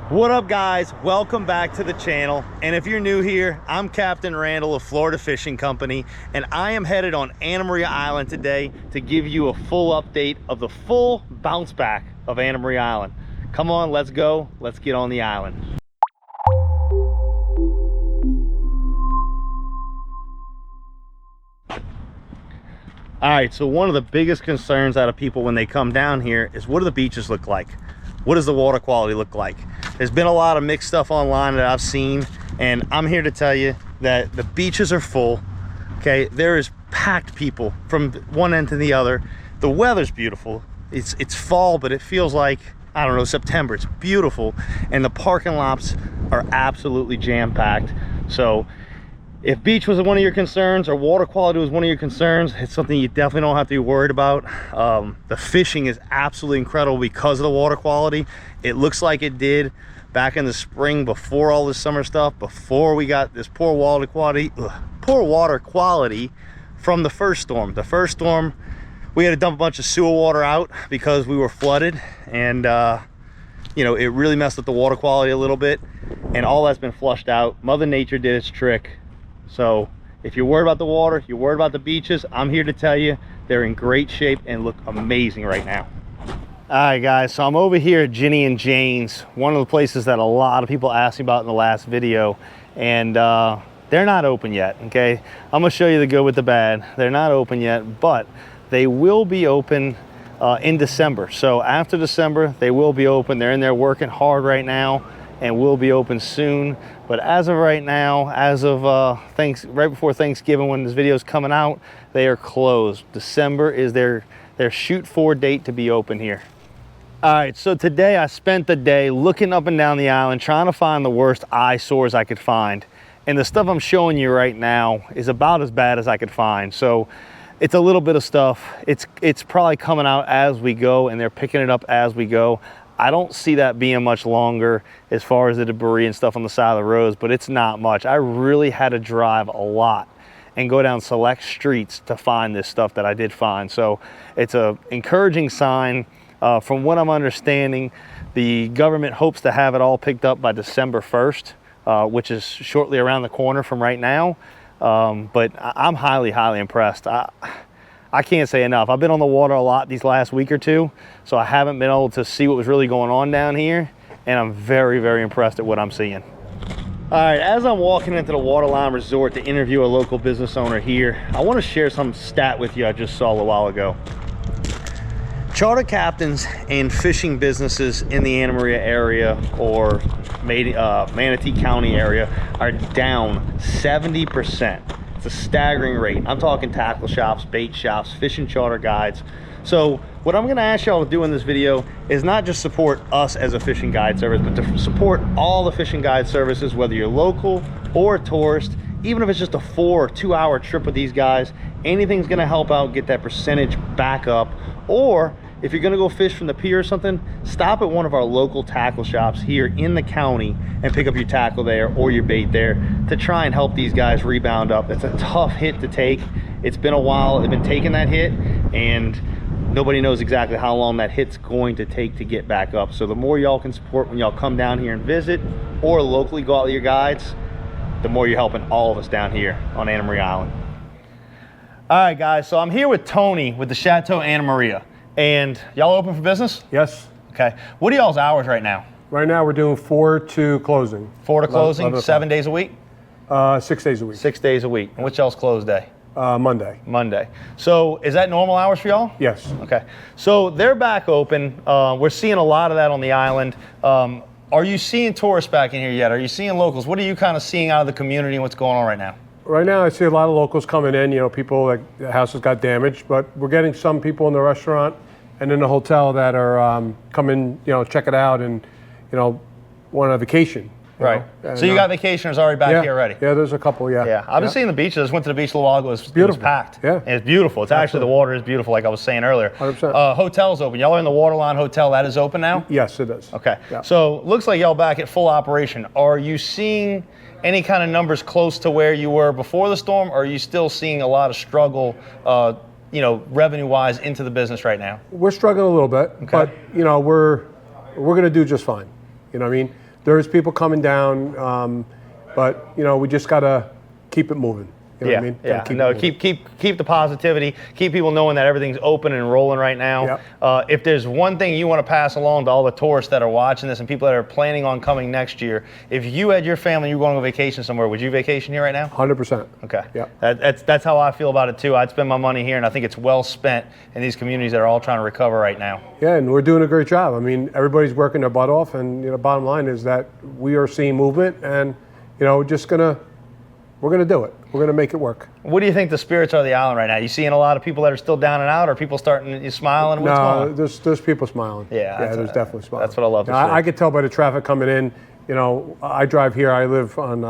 What up, guys? Welcome back to the channel. And if you're new here, I'm Captain Randall of Florida Fishing Company, and I am headed on Anna Maria Island today to give you a full update of the full bounce back of Anna Maria Island. Come on, let's go. Let's get on the island. All right, so one of the biggest concerns out of people when they come down here is, what do the beaches look like? What does the water quality look like? There's been a lot of mixed stuff online that I've seen, and I'm here to tell you that the beaches are full. Okay, there is packed people from one end to the other. The weather's beautiful. It's fall, but it feels like, I don't know, September. It's beautiful, and the parking lots are absolutely jam-packed. So if beach was one of your concerns, or water quality was one of your concerns, it's something you definitely don't have to be worried about. The fishing is absolutely incredible because of the water quality. It looks like it did back in the spring, before all this summer stuff, before we got this poor water quality from the first storm. The first storm, we had to dump a bunch of sewer water out because we were flooded, and you know, it really messed up the water quality a little bit, and all that's been flushed out. Mother Nature did its trick. So if you're worried about the water, you're worried about the beaches, I'm here to tell you they're in great shape and look amazing right now. All right, guys, so I'm over here at Ginny and Jane's, one of the places that a lot of people asked me about in the last video, and they're not open yet. Okay, I'm gonna show you the good with the bad. They're not open yet, but they will be open in December. So after December, they will be open. They're in there working hard right now, and will be open soon. But as of right now, as of right before Thanksgiving, when this video is coming out, they are closed. December is their shoot for date to be open here. All right, so today I spent the day looking up and down the island, trying to find the worst eyesores I could find. And the stuff I'm showing you right now is about as bad as I could find. So it's a little bit of stuff. It's probably coming out as we go, and they're picking it up as we go. I don't see that being much longer as far as the debris and stuff on the side of the roads, but it's not much. I really had to drive a lot and go down select streets to find this stuff that I did find. So it's an encouraging sign. From what I'm understanding, the government hopes to have it all picked up by December 1st, which is shortly around the corner from right now. But I'm highly, highly impressed. I can't say enough. I've been on the water a lot these last week or two, so I haven't been able to see what was really going on down here, and I'm very, very impressed at what I'm seeing. All right, as I'm walking into the Waterline Resort to interview a local business owner here, I want to share some stat with you I just saw a little while ago. Charter captains and fishing businesses in the Anna Maria area or Manatee County area are down 70%. It's a staggering rate. I'm talking tackle shops, bait shops, fishing charter guides. So what I'm gonna ask y'all to do in this video is not just support us as a fishing guide service, but to support all the fishing guide services, whether you're local or a tourist, even if it's just a 4 or 2 hour trip with these guys. Anything's gonna help out get that percentage back up. Or if you're gonna go fish from the pier or something, stop at one of our local tackle shops here in the county and pick up your tackle there or your bait there to try and help these guys rebound up. It's a tough hit to take. It's been a while they've been taking that hit, and nobody knows exactly how long that hit's going to take to get back up. So the more y'all can support when y'all come down here and visit, or locally go out with your guides, the more you're helping all of us down here on Anna Maria Island. All right, guys, so I'm here with Tony with the Chateau Anna Maria. And y'all open for business? Yes. Okay. What are y'all's hours right now? Right now we're doing 4 to closing. 4 to closing, 7 days a week? 6 days a week. 6 days a week. And what's y'all's close day? Monday. Monday. So is that normal hours for y'all? Yes. Okay. So they're back open. We're seeing a lot of that on the island. Are you seeing tourists back in here yet? Are you seeing locals? What are you kind of seeing out of the community and what's going on right now? Right now I see a lot of locals coming in, you know, people like the houses got damaged, but we're getting some people in the restaurant and in the hotel that are coming, you know, check it out and, you know, want a vacation. Right. So you got vacationers already back here already? Yeah, there's a couple, yeah. Yeah, I've been seeing the beaches. I just went to the beach a little while ago. It was packed. Yeah. And it's beautiful. It's actually, the water is beautiful, like I was saying earlier. 100%. Hotel's open. Y'all are in the Waterline Hotel. That is open now? Yes, it is. Okay. Yeah. So looks like y'all back at full operation. Are you seeing any kind of numbers close to where you were before the storm, or are you still seeing a lot of struggle, you know, revenue-wise into the business right now? We're struggling a little bit, but, you know, we're going to do just fine. You know what I mean? there is people coming down, but you know, we just gotta keep it moving. You know what I mean? Keep the positivity. Keep people knowing that everything's open and rolling right now. Yep. If there's one thing you want to pass along to all the tourists that are watching this and people that are planning on coming next year, if you had your family, you were going on vacation somewhere, would you vacation here right now? 100%. Okay. Yeah. That's how I feel about it too. I'd spend my money here, and I think it's well spent in these communities that are all trying to recover right now. Yeah, and we're doing a great job. I mean, everybody's working their butt off, and you know, bottom line is that we are seeing movement, and you know, we're gonna do it. We're gonna make it work. What do you think the spirits are of the island right now? You seeing a lot of people that are still down and out, or people starting to smiling? What's going on? There's people smiling. Yeah, there's definitely smiling. That's what I love to see. I could tell by the traffic coming in. You know, I drive here. I live on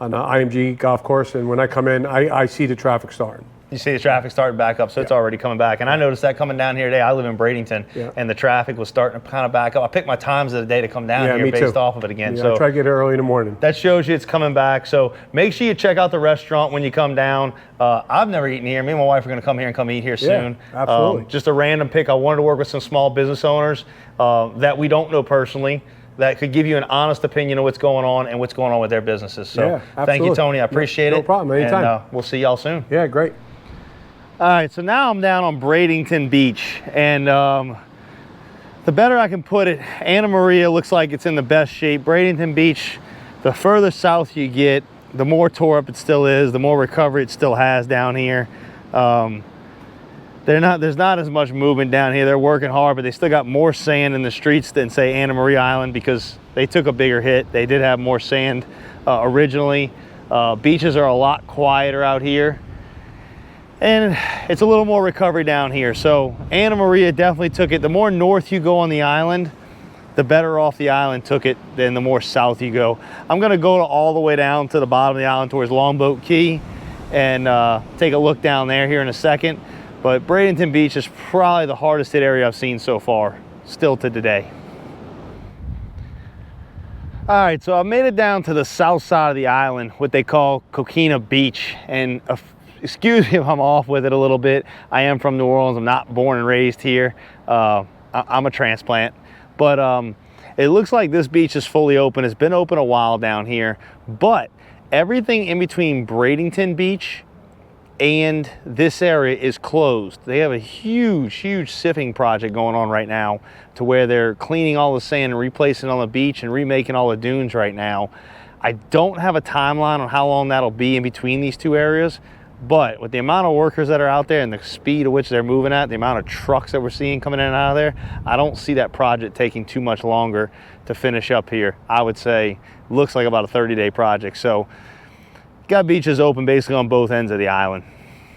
the IMG golf course, and when I come in, I see the traffic starting. You see the traffic starting back up, so it's already coming back. And I noticed that coming down here today. I live in Bradington, and the traffic was starting to kind of back up. I picked my times of the day to come down here based off of it again. Yeah, so I try to get here early in the morning. That shows you it's coming back. So make sure you check out the restaurant when you come down. I've never eaten here. Me and my wife are going to come here and come eat here soon. Yeah, absolutely. Just a random pick. I wanted to work with some small business owners that we don't know personally, that could give you an honest opinion of what's going on and what's going on with their businesses. So thank you, Tony. I appreciate it. No problem. Anytime. And we'll see y'all soon. Yeah, great. All right, so now I'm down on Bradington Beach, and the better I can put it, Anna Maria looks like it's in the best shape. Bradington Beach, the further south you get, the more tore up it still is, the more recovery it still has down here. There's not as much movement down here. They're working hard, but they still got more sand in the streets than, say, Anna Maria Island, because they took a bigger hit. They did have more sand originally. Beaches are a lot quieter out here, and it's a little more recovery down here. So Anna Maria definitely took it. The more north you go on the island, the better off the island took it than the more south you go. I'm gonna go all the way down to the bottom of the island towards Longboat Key and take a look down there here in a second. But Bradington Beach is probably the hardest hit area I've seen so far, still to today. All right, so I made it down to the south side of the island, what they call Coquina Beach. And excuse me if I'm off with it a little bit. I am from New Orleans. I'm not born and raised here. I'm a transplant. But it looks like this beach is fully open. It's been open a while down here. But everything in between Bradington Beach and this area is closed. They have a huge sifting project going on right now, to where they're cleaning all the sand and replacing it on the beach and remaking all the dunes right now. I don't have a timeline on how long that'll be in between these two areas, but with the amount of workers that are out there and the speed at which they're moving at, the amount of trucks that we're seeing coming in and out of there, I don't see that project taking too much longer to finish up here. I would say looks like about a 30-day project. So got beaches open basically on both ends of the island.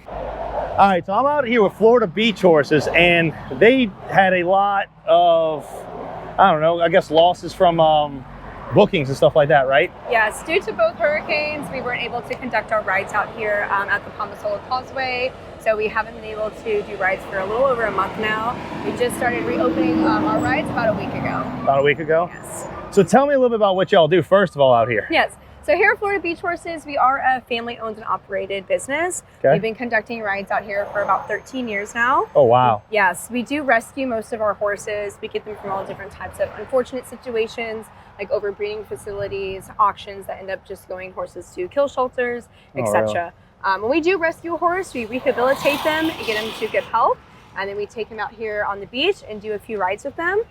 All right, so I'm out here with Florida Beach Horses, and they had a lot of, I don't know, I guess losses from bookings and stuff like that, right? Yes, due to both hurricanes, we weren't able to conduct our rides out here at the Palmasola Causeway. So we haven't been able to do rides for a little over a month now. We just started reopening our rides about a week ago. About a week ago? Yes. So tell me a little bit about what y'all do, first of all, out here. Yes. So here at Florida Beach Horses, we are a family-owned and operated business. Okay. We've been conducting rides out here for about 13 years now. Oh, wow. Yes, we do rescue most of our horses. We get them from all different types of unfortunate situations, like overbreeding facilities, auctions that end up just going horses to kill shelters, etc. When we do rescue a horse, we rehabilitate them and get them to good health. And then we take them out here on the beach and do a few rides with them.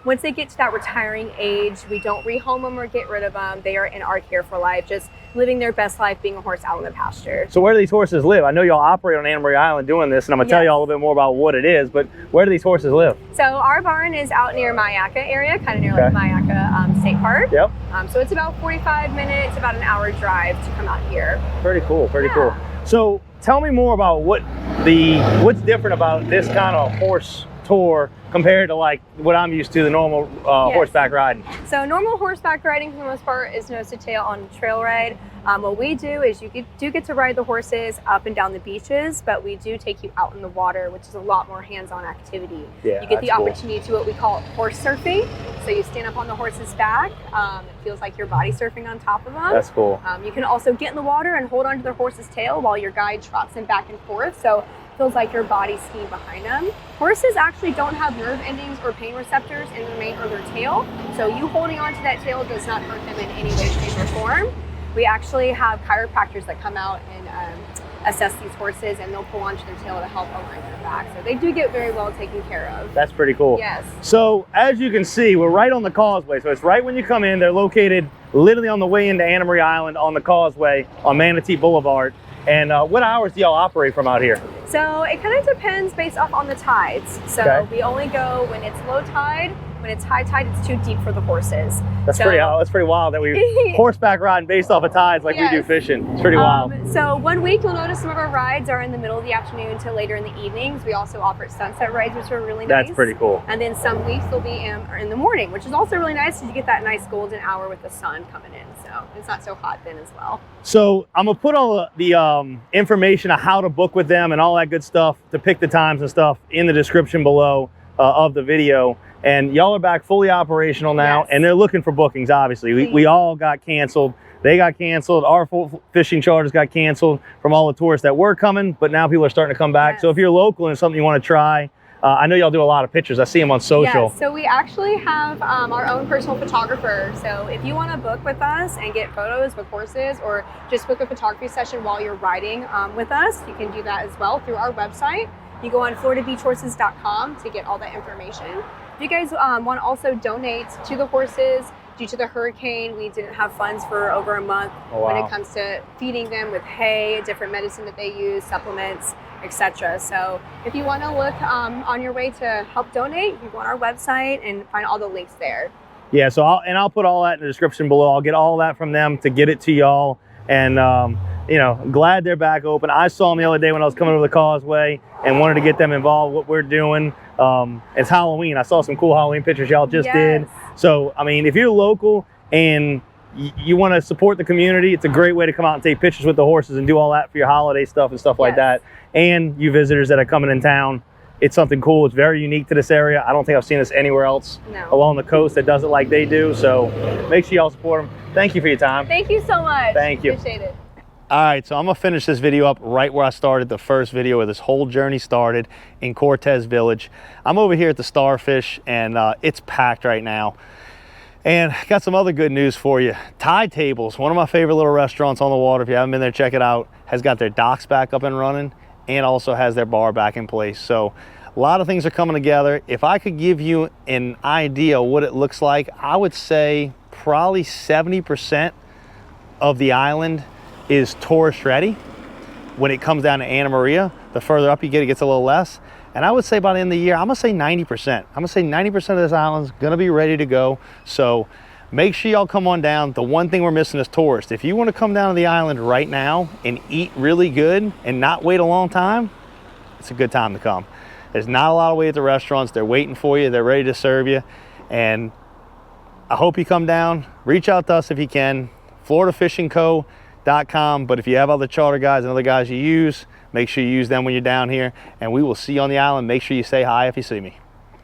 Once they get to that retiring age, we don't rehome them or get rid of them. They are in our care for life, just living their best life being a horse out in the pasture. So where do these horses live? I know y'all operate on Anna Maria Island doing this, and I'm gonna tell y'all a little bit more about what it is, but where do these horses live? So our barn is out near Mayaca area, kind of near like Mayaca State Park. Yep. So it's about 45 minutes, about an hour drive to come out here. Pretty cool, pretty cool. So tell me more about what's different about this kind of horse tour compared to like what I'm used to, the normal horseback riding. So normal horseback riding for the most part is nose to tail on a trail ride. What we do is you do get to ride the horses up and down the beaches, but we do take you out in the water, which is a lot more hands-on activity. Yeah, you get the opportunity to what we call horse surfing. So you stand up on the horse's back. It feels like your body surfing on top of them. That's cool. You can also get in the water and hold onto the horse's tail while your guide trots him back and forth. So feels like your body skiing behind them. Horses actually don't have nerve endings or pain receptors in the mane or their tail, so you holding onto that tail does not hurt them in any way, shape, or form. We actually have chiropractors that come out and assess these horses, and they'll pull onto their tail to help align their back. So they do get very well taken care of. That's pretty cool. Yes. So as you can see, we're right on the causeway. So it's right when you come in. They're located literally on the way into Anam Island on the causeway on Manatee Boulevard. And what hours do y'all operate from out here? So it kind of depends based off on the tides. So Okay. we only go when it's low tide. When it's high tide, it's too deep for the horses. That's pretty wild that we horseback riding based off of tides like we do Yes. fishing. It's pretty wild. So 1 week you'll notice some of our rides are in the middle of the afternoon to later in the evenings. We also offer sunset rides, which are really nice. That's pretty cool. And then some weeks they'll be in the morning, which is also really nice because you get that nice golden hour with the sun coming in. So it's not so hot then as well. So I'm gonna put all the information on how to book with them and all that good stuff to pick the times and stuff in the description below of the video. And y'all are back fully operational now, Yes. and they're looking for bookings, obviously. We all got canceled. They got canceled. Our full fishing charters got canceled from all the tourists that were coming, but now people are starting to come back. Yes. So if you're local and it's something you want to try, I know y'all do a lot of pictures. I see them on social. Yes, so we actually have our own personal photographer. So if you want to book with us and get photos with horses or just book a photography session while you're riding with us, you can do that as well through our website. You go on floridabeachhorses.com to get all that information. If you guys want to also donate to the horses, due to the hurricane, we didn't have funds for over a month when it comes to feeding them with hay, different medicine that they use, supplements, etc. So if you want to look on your way to help donate, you can go on our website and find all the links there. Yeah, so I'll put all that in the description below. I'll get all that from them to get it to y'all. And you know, glad they're back open. I saw them the other day when I was coming over the causeway and wanted to get them involved with what we're doing. It's Halloween. I saw some cool Halloween pictures y'all just did. So, I mean, if you're local and you want to support the community, it's a great way to come out and take pictures with the horses and do all that for your holiday stuff and stuff like that. And you visitors that are coming in town, it's something cool. It's very unique to this area. I don't think I've seen this anywhere else along the coast that does it like they do. So make sure y'all support them. Thank you for your time. Thank you so much. Thank you. Appreciate it. All right, so I'm gonna finish this video up right where I started the first video, where this whole journey started in Cortez Village. I'm over here at the Starfish, and it's packed right now. And got some other good news for you. Tide Tables, one of my favorite little restaurants on the water. If you haven't been there, check it out. Has got their docks back up and running, and also has their bar back in place. So a lot of things are coming together. If I could give you an idea what it looks like, I would say probably 70% of the island is tourist ready. When it comes down to Anna Maria, the further up you get, it gets a little less. And I would say by the end of the year, I'm gonna say 90%. I'm gonna say 90% of this island's gonna be ready to go. So make sure y'all come on down. The one thing we're missing is tourists. If you wanna come down to the island right now and eat really good and not wait a long time, it's a good time to come. There's not a lot of wait at the restaurants. They're waiting for you. They're ready to serve you. And I hope you come down. Reach out to us if you can. FloridaFishingCo.com. But if you have other charter guides and other guys you use, make sure you use them when you're down here, and we will see you on the island. Make sure you say hi if you see me.